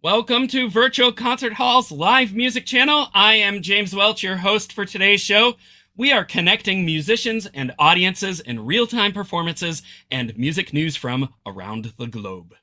Welcome to Virtual Concert Hall's live music channel. I am James Welch, your host for today's show. We are connecting musicians and audiences in real-time performances and music news from around the globe.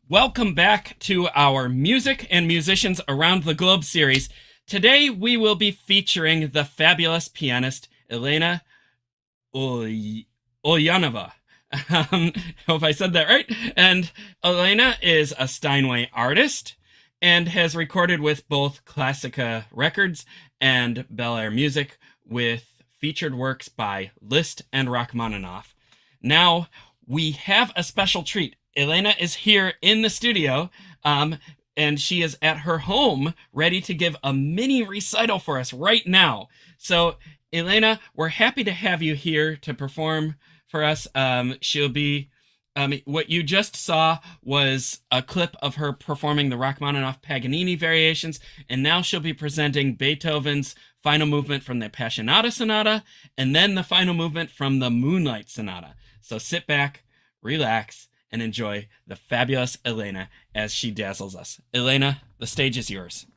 Welcome back to our Music and Musicians Around the Globe series. Today we will be featuring the fabulous pianist Elena Ulyanova. Hope I said that right. And Elena is a Steinway artist and has recorded with both Classica Records and Bel Air Music with featured works by Liszt and Rachmaninov. Now we have a special treat. Elena is here in the studio, and she is at her home ready to give a mini recital for us right now. So, Elena, we're happy to have you here to perform for us. She'll be, what you just saw was a clip of her performing the Rachmaninoff Paganini variations, and now she'll be presenting Beethoven's final movement from the Appassionata Sonata, and then the final movement from the Moonlight Sonata. So sit back, relax, and enjoy the fabulous Elena as she dazzles us. Elena, the stage is yours.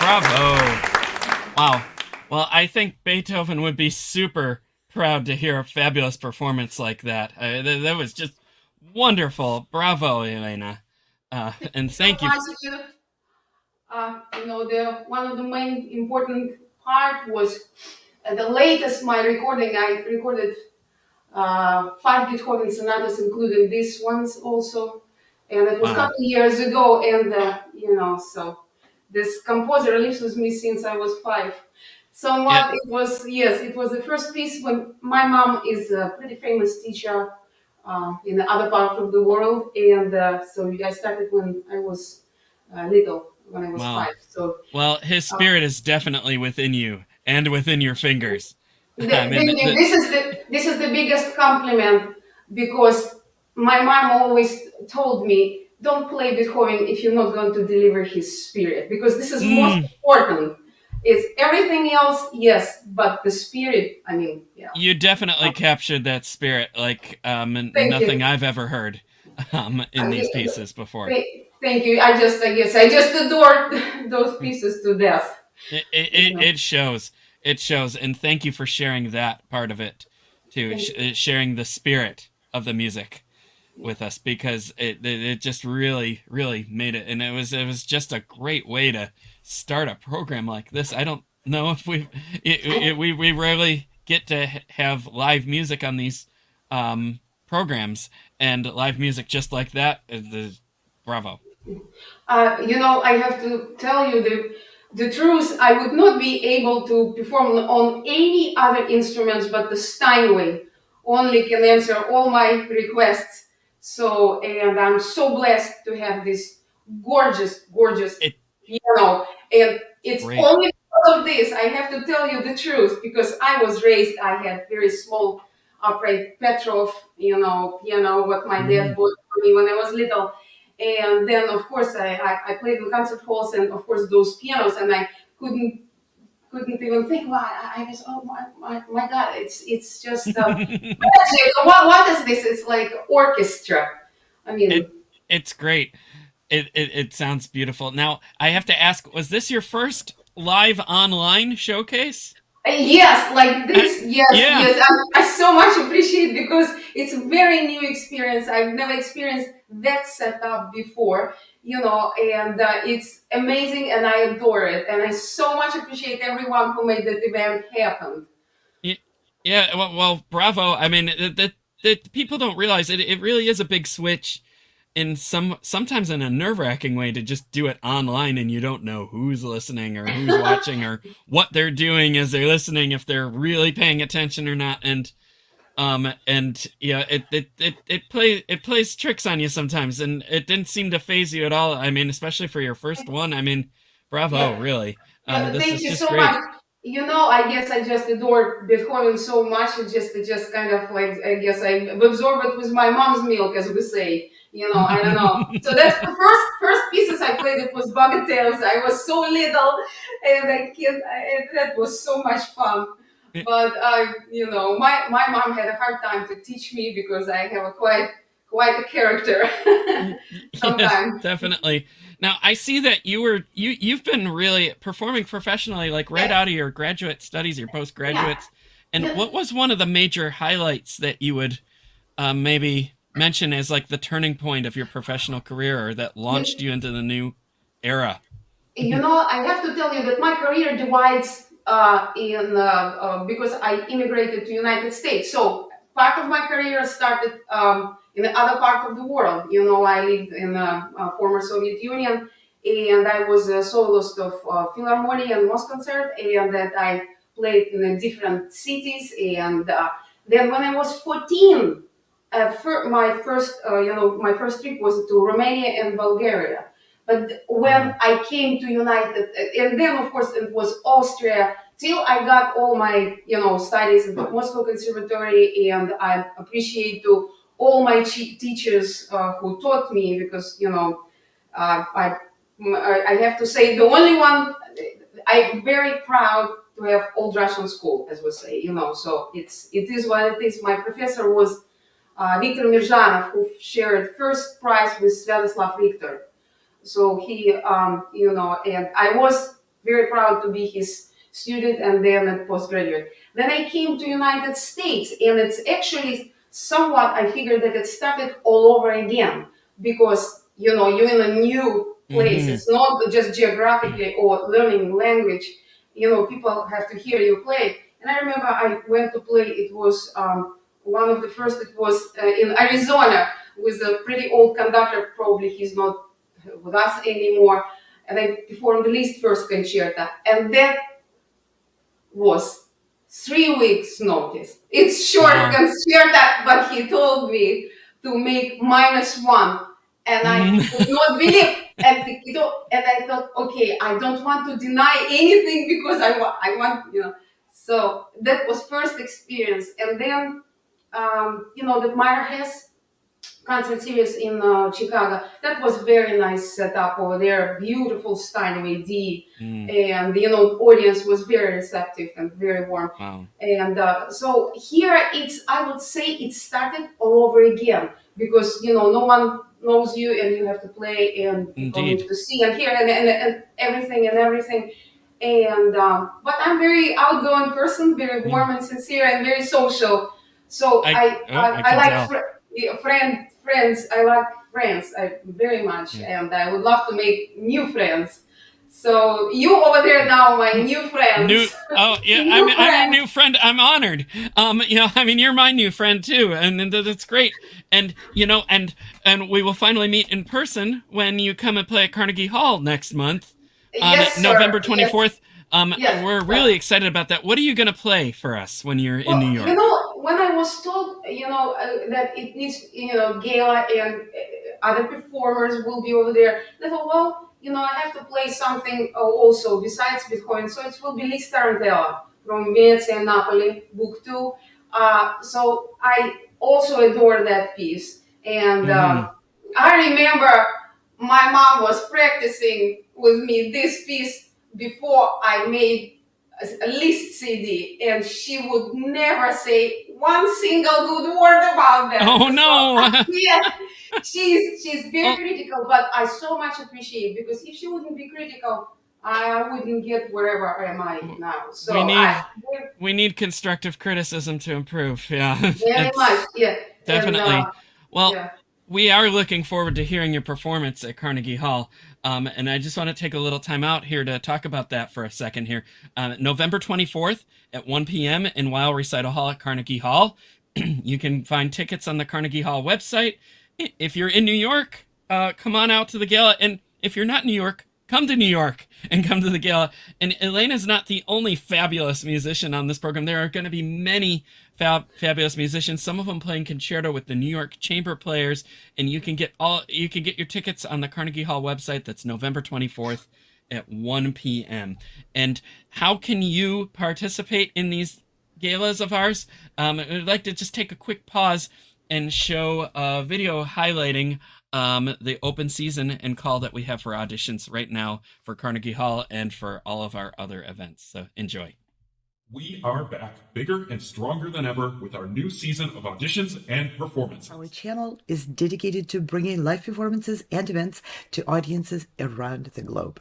Bravo. Wow. Well, I think Beethoven would be super proud to hear a fabulous performance like that. That was just wonderful. Bravo, Elena. And So thank you. much, the one of the main important part was the latest my recording. I recorded five Beethoven sonatas, including these ones also, and it was a Wow. couple years ago. And so this composer lives with me since I was five. It, Somewhat, it was yes, it was the first piece when my mom is a pretty famous teacher in the other part of the world, and so I started when I was little, when I was wow. five. So. Well, his Uh, spirit is definitely within you and within your fingers. I mean, Thank you. This is the biggest compliment because my mom always told me, "Don't play Beethoven if you're not going to deliver his spirit, because this is most mm, important. It's everything else, yes, but the spirit. I mean, yeah. you definitely captured that spirit like Thank nothing you. I've ever heard in these pieces before. Thank you. I guess I just adore those pieces to death. You know. It shows. It shows. And thank you for sharing that part of it too, Thank you. sharing the spirit of the music with us because it just really made it, and it was just a great way to start a program like this. I don't know if we rarely get to have live music on these programs, and live music just like that is bravo. I have to tell you the truth. I would not be able to perform on any other instruments, but the Steinway only can answer all my requests. So, and I'm so blessed to have this gorgeous It piano. And it's great. only because of this, I have to tell you the truth, because I was raised, I had very small upright Petrov, piano, what my dad Mm. bought for me when I was little. And then, of course, I played in concert halls, and of course those pianos, and I couldn't couldn't even think. Why I was, oh my God, it's just magic. What is this? It's like orchestra. I it mean, it's great. It sounds beautiful. Now I have to ask, was this your first live online showcase? yes, like Uh, this. Yes, yeah. yes. I so much appreciate, because it's a very new experience. I've never experienced that setup before, and it's amazing, and I adore it. And I so much appreciate everyone who made that event happen. Y- Yeah, well, bravo. I mean, that people don't realize it really is a big switch in sometimes in a nerve-wracking way to just do it online and you don't know who's listening or who's watching or what they're doing as they're listening, if they're really paying attention or not. And yeah, it plays tricks on you sometimes, and it didn't seem to phase you at all. I mean, especially for your first one. I mean, bravo, Yeah. really. Yeah, This thank is you just so much. great. I guess I just adore Beethoven so much. It just kind of like, I guess I absorb it with my mom's milk, as we say. I don't know. So that's the first pieces I played. It was Bagatelles. I was so little, and that was so much fun. But my mom had a hard time to teach me, because I have a quite a character Yes, sometimes. definitely. Now I see that you've been really performing professionally, like right Yeah, out of your graduate studies, your yeah. postgraduates. And Yeah. what was one of the major highlights that you would maybe mention as like the turning point of your professional career, or that launched You, you into the new era? I have to tell you that my career divides in because I immigrated to United States. So part of my career started in the other part of the world. I lived in the former Soviet Union, and I was a soloist of Philharmonia and Moscow Concert, and that I played in different cities. And then when I was 14, my first trip was to Romania and Bulgaria. But when Wow. I came to United, and then of course it was Austria, till I got all my studies at the Moscow Conservatory, and I appreciate to all my teachers who taught me, because uh, I I have to say, the only one I'm very proud to have old Russian school, as we say. So it is what it is. My professor was Victor Merzhanov, who shared first prize with Sviatoslav Victor. So he, and I was very proud to be his student and then at postgraduate. Then I came to United States, and it's actually somewhat, I figured that it started all over again because, you're in a new place. It's not just geographically or learning language. People have to hear you play. And I remember I went to play, it was one of the first, it was in Arizona with a pretty old conductor, probably he's not with us anymore. And I performed the least first concerta. And that was 3 weeks notice. It's short concerta, but he told me to make -1. And I could not believe. And I thought, okay, I don't want to deny anything because I want. So that was first experience. And then, the Meyer Hess concert series in Chicago, that was very nice setup over there, beautiful Steinway D, and audience was very receptive and very warm. Wow. And so here I would say it started all over again because no one knows you and you have to play and people need to see and hear and everything. And but I'm very outgoing person, very warm and sincere and very social. So I like friends. I like friends very much, and I would love to make new friends. So you over there now, my new friends. I'm a new friend. I'm honored. You're my new friend too, and that's great. And and we will finally meet in person when you come and play at Carnegie Hall next month, yes, November 24th. Yes, we're really excited about that. What are you going to play for us when you're in New York? When I was told, that it needs, Gala and other performers will be over there, I thought, well, I have to play something also besides Beethoven. So it will be Liszt Tarantella from Venezia and Napoli, Book 2. So I also adore that piece. And I remember my mom was practicing with me this piece before I made a Liszt CD, and she would never say one single good word about that. Oh no! So, yeah, she's very critical, but I so much appreciate, because if she wouldn't be critical, I wouldn't get wherever am I now. So we need constructive criticism to improve. Yeah, very much. Yeah, definitely. We are looking forward to hearing your performance at Carnegie Hall. And I just want to take a little time out here to talk about that for a second here. November 24th at 1 p.m. in Weill Recital Hall at Carnegie Hall. You can find tickets on the Carnegie Hall website. If you're in New York, come on out to the gala. And if you're not in New York, come to New York and come to the gala. And Elena's not the only fabulous musician on this program. There are going to be many fabulous musicians, some of them playing concerto with the New York Chamber Players, and you can get your tickets on the Carnegie Hall website. That's November 24th at 1 p.m. And how can you participate in these galas of ours? I'd like to just take a quick pause and show a video highlighting the open season and call that we have for auditions right now for Carnegie Hall and for all of our other events. So enjoy. We are back bigger and stronger than ever with our new season of auditions and performances. Our channel is dedicated to bringing live performances and events to audiences around the globe.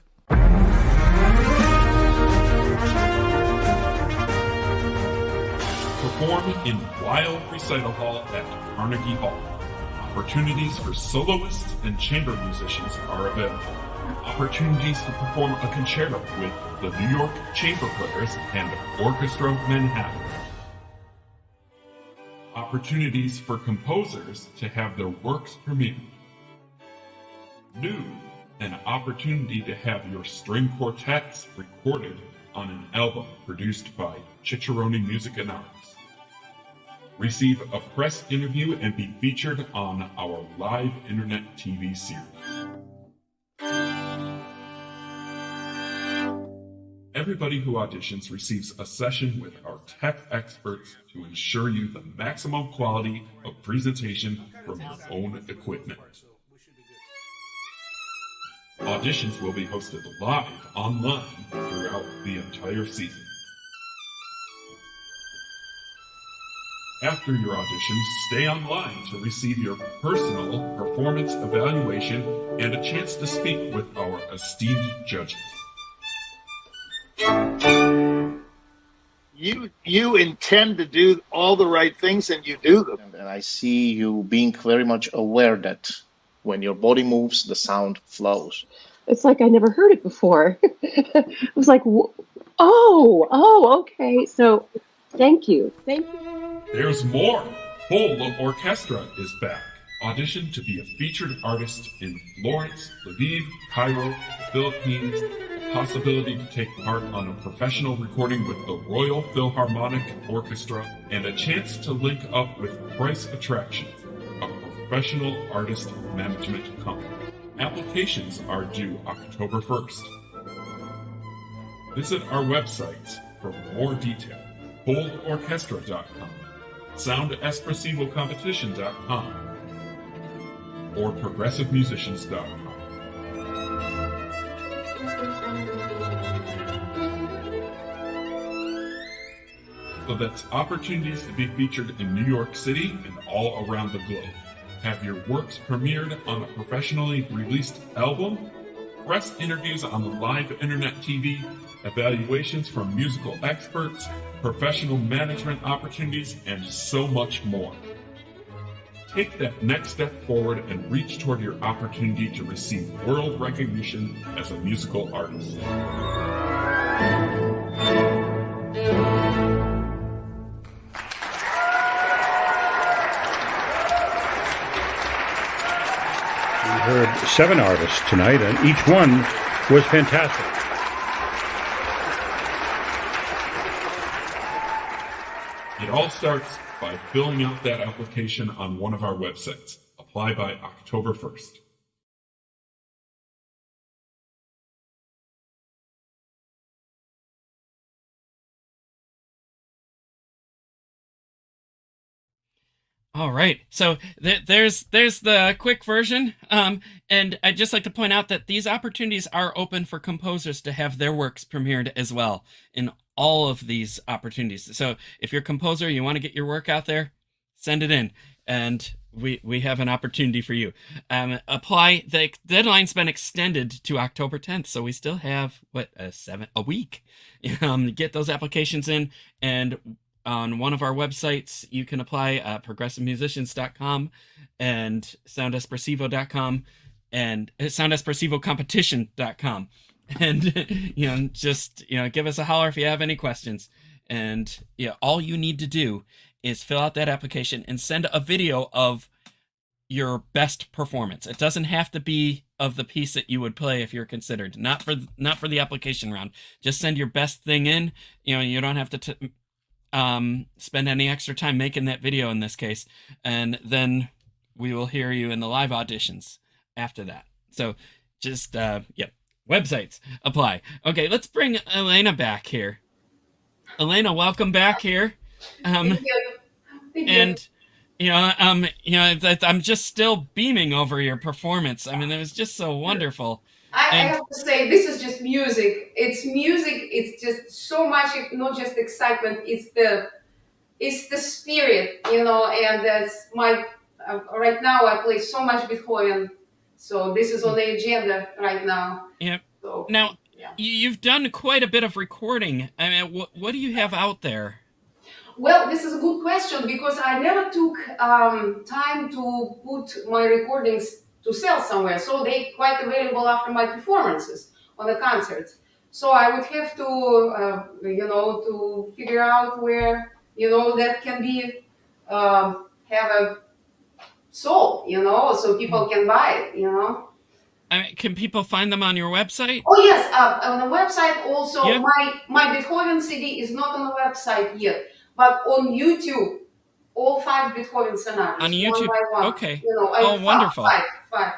Perform in Weill Recital Hall at Carnegie Hall. Opportunities for soloists and chamber musicians are available. Opportunities to perform a concerto with the New York Chamber Players and Orchestra Manhattan. Opportunities for composers to have their works premiered. New, an opportunity to have your string quartets recorded on an album produced by Cicciarone Music and Arts. Receive a press interview and be featured on our live internet TV series. Everybody who auditions receives a session with our tech experts to ensure you the maximum quality of presentation from your own equipment. Auditions will be hosted live online throughout the entire season. After your auditions, stay online to receive your personal performance evaluation and a chance to speak with our esteemed judges. You intend to do all the right things, and you do them. And I see you being very much aware that when your body moves, the sound flows. It's like I never heard it before. I was like, okay. So thank you. There's more. Whole Orchestra is back. Audition to be a featured artist in Florence, Lviv, Cairo, the Philippines. The possibility to take part on a professional recording with the Royal Philharmonic Orchestra, and a chance to link up with Price Attractions, a professional artist management company. Applications are due October 1st. Visit our websites for more detail. HoldOrchestra.com, SoundEspressivoCompetition.com, or ProgressiveMusicians.com. So that's opportunities to be featured in New York City and all around the globe. Have your works premiered on a professionally released album, press interviews on the live internet TV, evaluations from musical experts, professional management opportunities, and so much more. Take that next step forward and reach toward your opportunity to receive world recognition as a musical artist. We heard 7 artists tonight, and each one was fantastic. It all starts by filling out that application on one of our websites. Apply by October 1st. All right, so there's the quick version, and I'd just like to point out that these opportunities are open for composers to have their works premiered as well in all of these opportunities. So if you're a composer, you want to get your work out there, send it in, and we have an opportunity for you. Apply. The deadline's been extended to October 10th, so we still have a week. Get those applications in, and on one of our websites, you can apply ProgressiveMusicians.com and SoundEspressivo.com and SoundEspressivoCompetition.com. And, just, give us a holler if you have any questions. And, all you need to do is fill out that application and send a video of your best performance. It doesn't have to be of the piece that you would play if you're considered. Not for the application round. Just send your best thing in. You don't have to spend any extra time making that video in this case, and then we will hear you in the live auditions after that. So just websites, apply. Okay, let's bring Elena back here. Elena, welcome back here. Thank you. And I'm just still beaming over your performance. I mean, it was just so wonderful. I have to say, this is just music. It's music. It's just so much, not just excitement. It's the spirit, And that's my. Right now, I play so much Beethoven, so this is on the agenda right now. Yep. So, now, yeah. You've done quite a bit of recording. I mean, what do you have out there? Well, this is a good question because I never took time to put my recordings to sell somewhere, so they quite available after my performances on the concerts. So I would have to, to figure out where, that can be have a sold, so people can buy it, Can people find them on your website? Oh yes, on the website also. Yeah. My Beethoven CD is not on the website yet, but on YouTube, all 5 Beethoven sonatas On YouTube, one by one. okay. Wonderful. Five,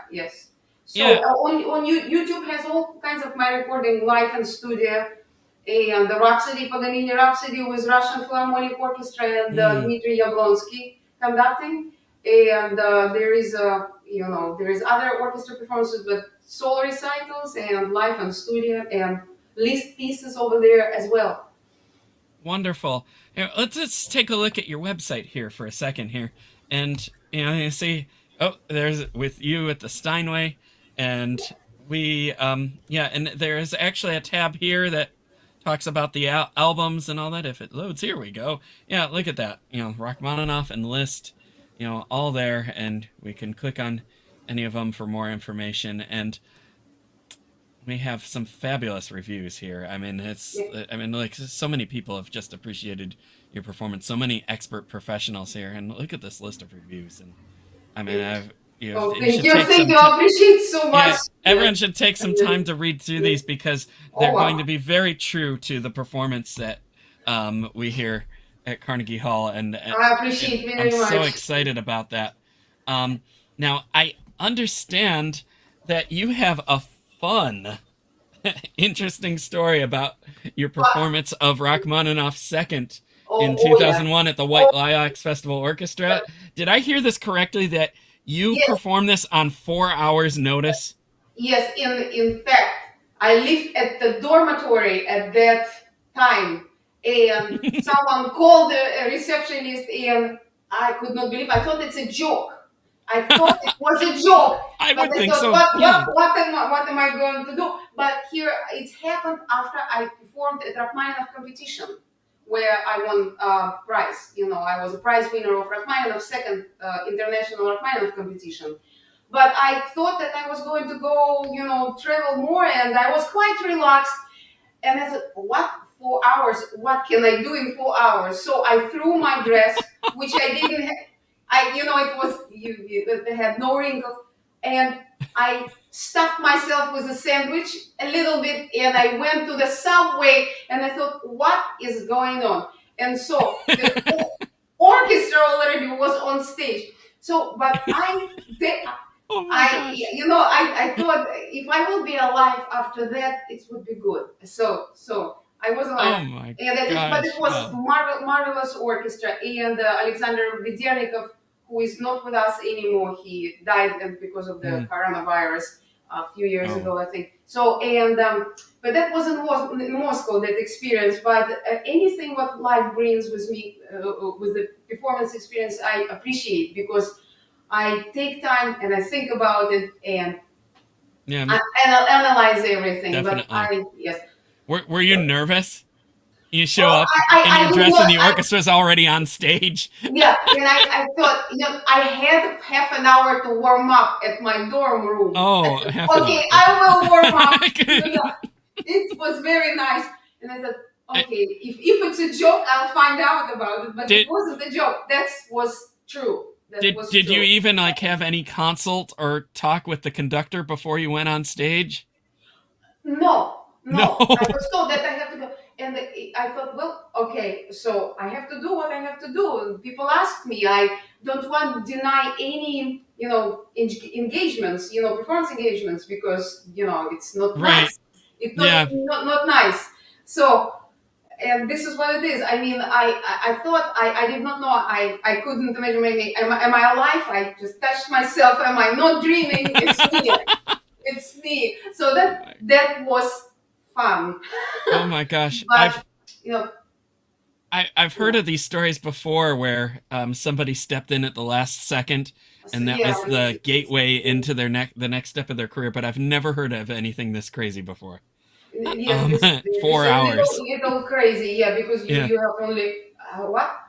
Yes. So yeah. On YouTube has all kinds of my recording live in studio, and the Rhapsody, Paganini Rhapsody with Russian Philharmonic Orchestra and Dmitry Yablonsky conducting, and there is other orchestra performances, but solo recitals and live in studio and list pieces over there as well. Wonderful. Here, let's just take a look at your website here for a second here. And, you see, there's with you at the Steinway. And we, and there's actually a tab here that talks about the albums and all that. If it loads, here we go. Yeah, look at that. Rachmaninov and Liszt, all there, and we can click on any of them for more information. And we have some fabulous reviews here. I mean, like so many people have just appreciated your performance. So many expert professionals here, and look at this list of reviews. And I mean, thank you. Thank you. I appreciate so much. Yeah, everyone should take some time to read through these because they're going to be very true to the performance that we hear at Carnegie Hall, and I appreciate very much. I'm so excited about that. Now, I understand that you have a fun, interesting story about your performance of Rachmaninoff's Second in 2001 at the White Lilacs Festival Orchestra. Did I hear this correctly, that you performed this on 4 hours' notice? Yes, in fact, I lived at the dormitory at that time, and someone called the receptionist, and I could not believe. I thought it's a joke. I thought it was a joke. I would think thought, so. What am I going to do? But here it happened after I performed at Rachmaninoff competition, where I won a prize. I was a prize winner of Rachmaninoff's second international Rachmaninoff competition. But I thought that I was going to go, travel more, and I was quite relaxed. And I thought, what, 4 hours? What can I do in 4 hours? So I threw my dress, which I didn't have. It was, it had no wrinkles. And I stuffed myself with a sandwich a little bit, and I went to the subway, and I thought, what is going on? And so the orchestra already was on stage. So, but I thought if I will be alive after that, it would be good. So I was alive. Oh my But it was marvelous orchestra, and Alexander Vedernikov, who is not with us anymore, he died because of the coronavirus a few years ago, I think. So, but that wasn't in Moscow, that experience. But anything what life brings with me, with the performance experience, I appreciate, because I take time and I think about it, and I analyze everything. Definitely. But Were you nervous? You show up in your dress and the orchestra's already on stage. Yeah, and I thought, I had half an hour to warm up at my dorm room. Oh, okay, I will warm up. It was very nice. And I thought, okay, if it's a joke, I'll find out about it. But it wasn't a joke. That was true. Did you even have any consult or talk with the conductor before you went on stage? No. I was told that I have to go. And I thought, well, okay, so I have to do what I have to do. And people ask me, I don't want to deny any, engagements, performance engagements, because, it's not nice. It's not nice. So, and this is what it is. I mean, I thought, I did not know, I couldn't imagine, maybe, am I alive? I just touched myself. Am I not dreaming? It's me. It's me. So that was fun. Oh my gosh. But, I've heard of these stories before where somebody stepped in at the last second, and that was the gateway into the next step of their career, but I've never heard of anything this crazy before. 4 hours. It's a little crazy, because you have only what?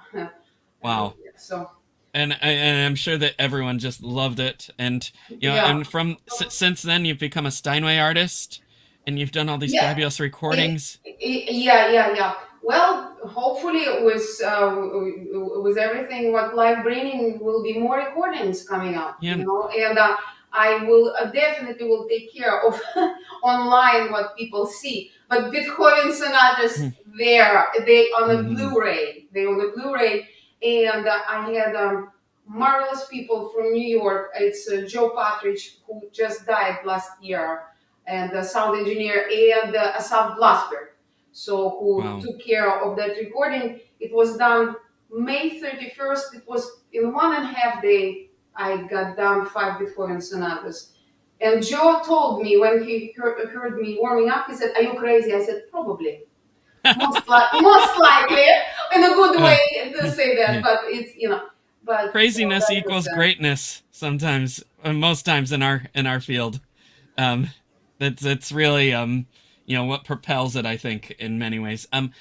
Wow. So. And I'm sure that everyone just loved it, and and from since then you've become a Steinway artist. And you've done all these fabulous recordings. Yeah. Well, hopefully with everything what life bringing, will be more recordings coming up. And I will definitely will take care of online what people see. But Beethoven sonatas, they on the Blu-ray. They on the Blu-ray, and I had marvelous people from New York. It's Joe Partridge, who just died last year, and the sound engineer, and Asaf Blasberg, who took care of that recording. It was done May 31st. It was in 1.5 days. I got done 5 Beethoven sonatas. And Joe told me when he heard me warming up, he said, "Are you crazy?" I said, "Probably." Most likely, in a good way to say that, but it's, but craziness equals greatness sometimes, most times in our field. It's really what propels it, I think, in many ways. I'm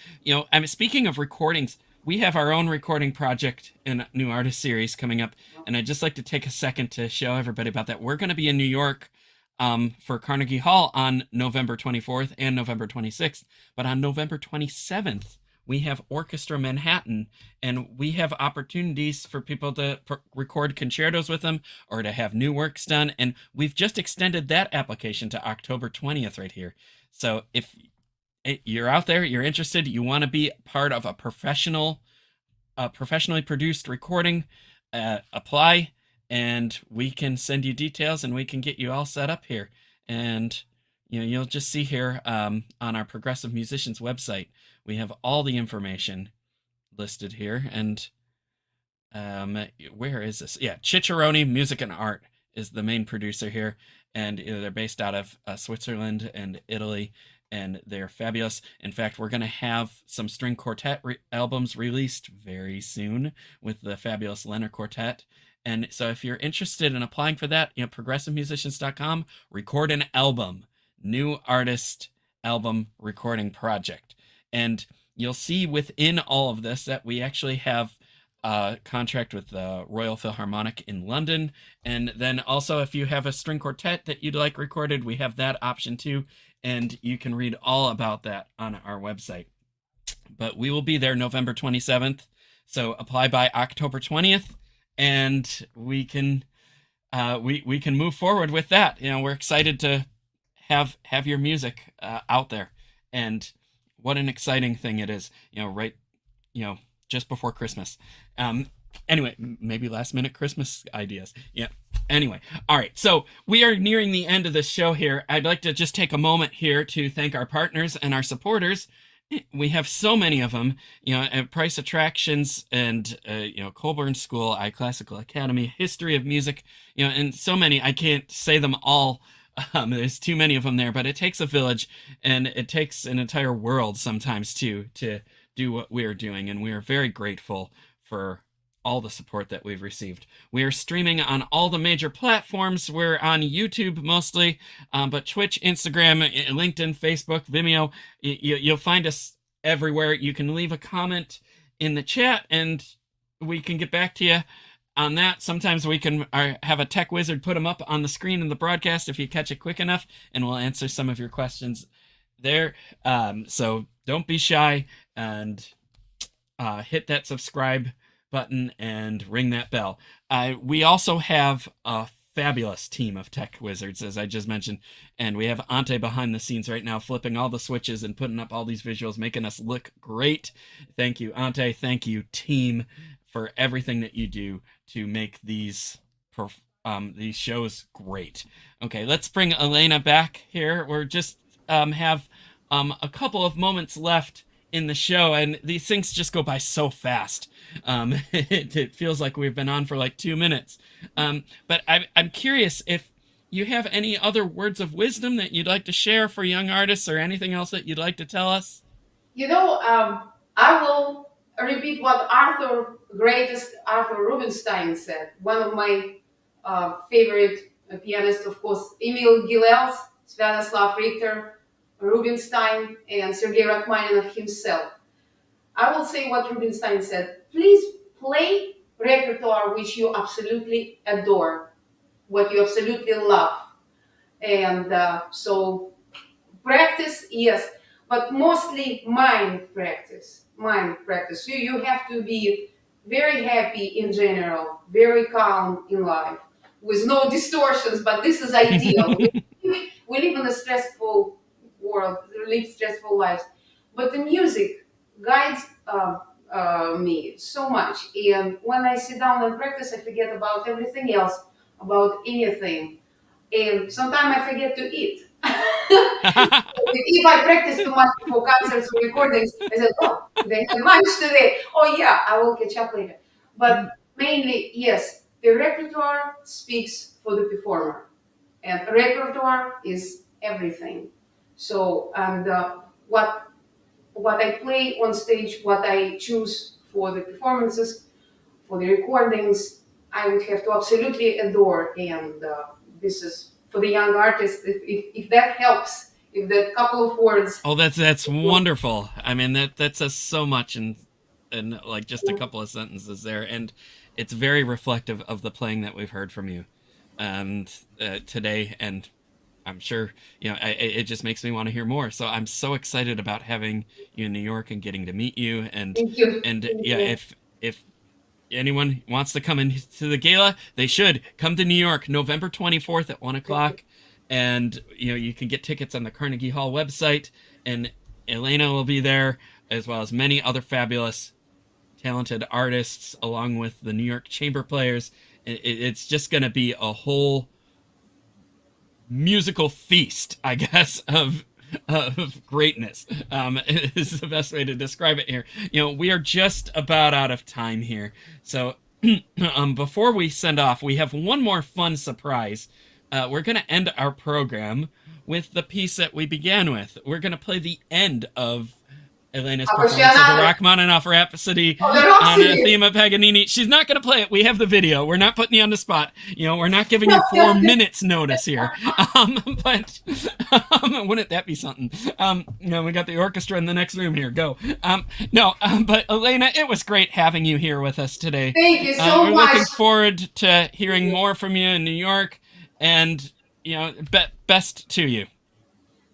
speaking of recordings. We have our own recording project and new artist series coming up, and I'd just like to take a second to show everybody about that. We're going to be in New York for Carnegie Hall on November 24th and November 26th, but on November 27th, we have Orchestra Manhattan, and we have opportunities for people to record concertos with them or to have new works done, and we've just extended that application to October 20th right here. So if you're out there, you're interested, you want to be part of a professionally produced recording, apply, and we can send you details and we can get you all set up here. And you'll just see here on our Progressive Musicians website, we have all the information listed here. And where is this? Yeah, Cicciarone Music and Art is the main producer here, and they're based out of Switzerland and Italy, and they're fabulous. In fact, we're going to have some string quartet albums released very soon with the fabulous Leonard Quartet. And so if you're interested in applying for that, progressivemusicians.com, record an album, new artist album recording project. And you'll see within all of this that we actually have a contract with the Royal Philharmonic in London. And then also if you have a string quartet that you'd like recorded, we have that option too. And you can read all about that on our website. But we will be there November 27th. So apply by October 20th. And we can we can move forward with that. We're excited to have your music out there, and what an exciting thing it is. Just before Christmas. Anyway, maybe last minute Christmas ideas. Yeah. Anyway, all right. So we are nearing the end of the show here. I'd like to just take a moment here to thank our partners and our supporters. We have so many of them, Price Attractions and, Colburn School, iClassical Academy, History of Music, and so many. I can't say them all. There's too many of them there, but it takes a village, and it takes an entire world sometimes too to do what we're doing. And we are very grateful for all the support that we've received. We are streaming on all the major platforms. We're on YouTube mostly, but Twitch, Instagram, LinkedIn, Facebook, Vimeo, you'll find us everywhere. You can leave a comment in the chat and we can get back to you on that. Sometimes we can have a tech wizard put them up on the screen in the broadcast if you catch it quick enough, and we'll answer some of your questions there. So don't be shy, and hit that subscribe button and ring that bell. We also have a fabulous team of tech wizards, as I just mentioned, and we have Ante behind the scenes right now flipping all the switches and putting up all these visuals, making us look great. Thank you, Ante. Thank you, team, for everything that you do to make these shows great. Okay, let's bring Elena back here. We're just have a couple of moments left in the show, and these things just go by so fast. It feels like we've been on for like 2 minutes. But I'm curious if you have any other words of wisdom that you'd like to share for young artists, or anything else that you'd like to tell us. I will repeat what greatest Arthur Rubinstein said. One of my favorite pianists, of course, Emil Gilels, Sviatoslav Richter, Rubinstein, and Sergei Rachmaninov himself. I will say what Rubinstein said. Please play repertoire which you absolutely adore, what you absolutely love. And so practice, yes, but mostly mind practice. So you have to be very happy in general, very calm in life, with no distortions, but this is ideal. We live in a stressful world, live stressful lives, but the music guides me so much. And when I sit down and practice, I forget about everything else, about anything. And sometimes I forget to eat. If I practice too much for concerts or recordings, I said, oh, they had lunch today. Oh yeah, I will catch up later. But mainly, yes, the repertoire speaks for the performer. And repertoire is everything. So, and what I play on stage, what I choose for the performances, for the recordings, I would have to absolutely adore. And this is for the young artists. If that helps, if that couple of words. Oh, that's wonderful. I mean, that says so much in like just a couple of sentences there, and it's very reflective of the playing that we've heard from you and today, and I'm sure it just makes me want to hear more. So I'm so excited about having you in New York and getting to meet you. And Thank you. and Thank yeah, you. if anyone wants to come into the gala, they should come to New York, November 24th at 1:00, and you can get tickets on the Carnegie Hall website. And Elena will be there, as well as many other fabulous, talented artists, along with the New York Chamber Players. It's just going to be a whole musical feast, I guess, of greatness, is the best way to describe it here. We are just about out of time here. So before we send off, we have one more fun surprise. We're going to end our program with the piece that we began with. We're going to play the end of Elena's performance of the Rachmaninov Rhapsody on a theme of Paganini. She's not going to play it. We have the video. We're not putting you on the spot. We're not giving you 4 minutes notice here. But wouldn't that be something? We got the orchestra in the next room here. Go. But Elena, it was great having you here with us today. Thank you so we're much. looking forward to hearing more from you in New York, and best to you.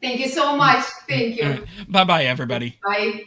Thank you so much. Thank you. Bye-bye, everybody. Bye.